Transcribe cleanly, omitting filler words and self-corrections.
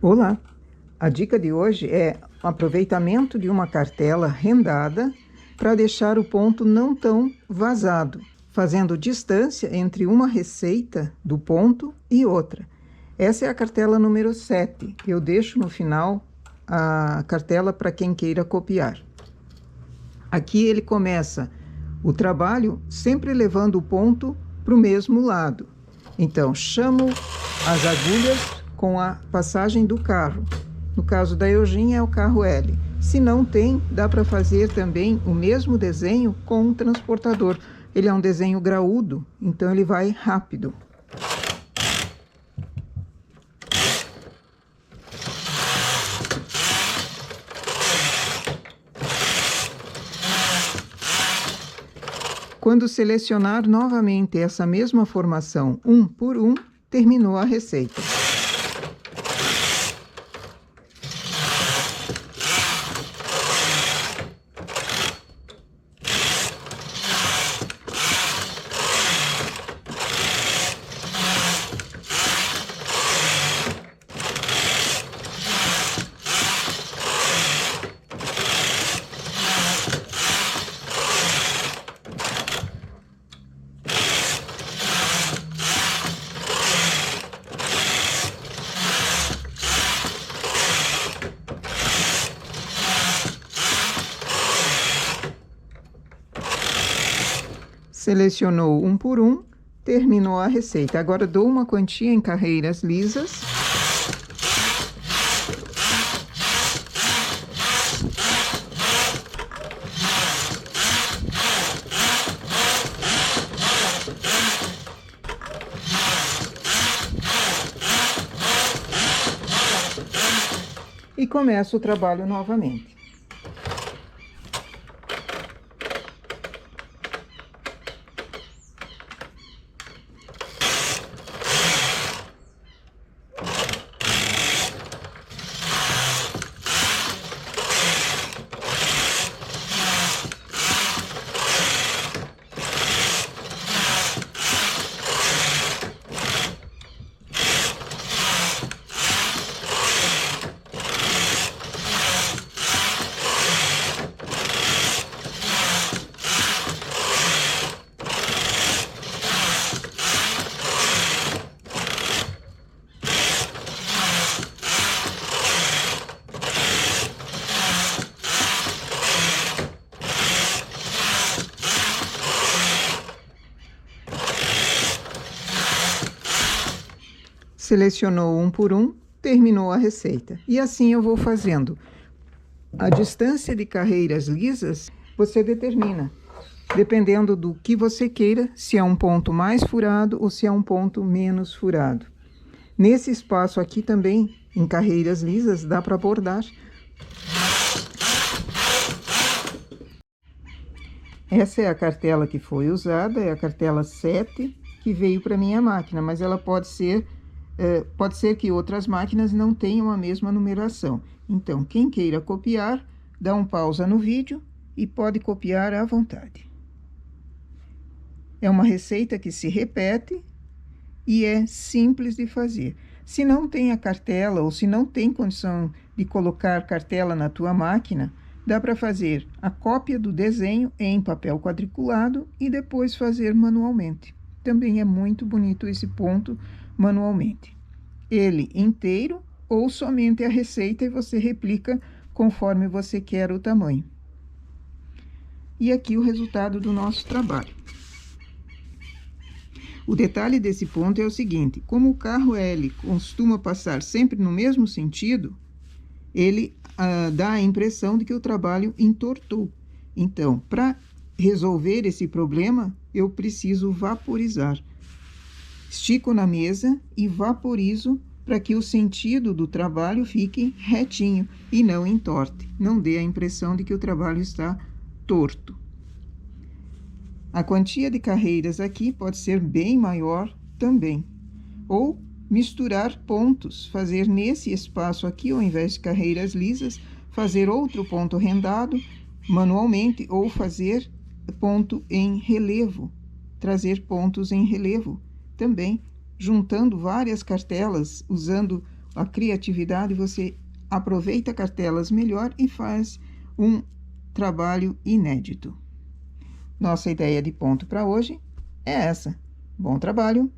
Olá! A dica de hoje é o aproveitamento de uma cartela rendada para deixar o ponto não tão vazado, fazendo distância entre uma receita do ponto e outra. Essa é a cartela número 7. Eu deixo no final a cartela para quem queira copiar. Aqui ele começa o trabalho sempre levando o ponto para o mesmo lado. Então, chamo as agulhas com a passagem do carro. No caso da Eugênia é o carro L. Se não tem, dá para fazer também o mesmo desenho com um transportador. Ele é um desenho graúdo, então ele vai rápido. Quando selecionar novamente essa mesma formação, um por um, terminou a receita. Selecionou um por um, terminou a receita. Agora dou uma quantia em carreiras lisas. E começo o trabalho novamente. Selecionou um por um, terminou a receita. E assim eu vou fazendo. A distância de carreiras lisas, você determina, dependendo do que você queira, se é um ponto mais furado ou se é um ponto menos furado. Nesse espaço aqui também, em carreiras lisas, dá para bordar. Essa é a cartela que foi usada, é a cartela 7, que veio para minha máquina, mas ela pode ser que outras máquinas não tenham a mesma numeração. Então, quem queira copiar, dá um pausa no vídeo e pode copiar à vontade. É uma receita que se repete e é simples de fazer. Se não tem a cartela ou se não tem condição de colocar cartela na tua máquina, dá para fazer a cópia do desenho em papel quadriculado e depois fazer manualmente. Também é muito bonito esse ponto manualmente. Ele inteiro ou somente a receita e você replica conforme você quer o tamanho. E aqui o resultado do nosso trabalho. O detalhe desse ponto é o seguinte: como o carro L costuma passar sempre no mesmo sentido, ele dá a impressão de que o trabalho entortou. Então, para resolver esse problema, eu preciso vaporizar. Estico na mesa e vaporizo para que o sentido do trabalho fique retinho e não entorte. Não dê a impressão de que o trabalho está torto. A quantia de carreiras aqui pode ser bem maior também. Ou misturar pontos, fazer nesse espaço aqui, ao invés de carreiras lisas, fazer outro ponto rendado manualmente ou fazer ponto em relevo, trazer pontos em relevo. Também juntando várias cartelas, usando a criatividade, você aproveita cartelas melhor e faz um trabalho inédito. Nossa ideia de ponto para hoje é essa. Bom trabalho!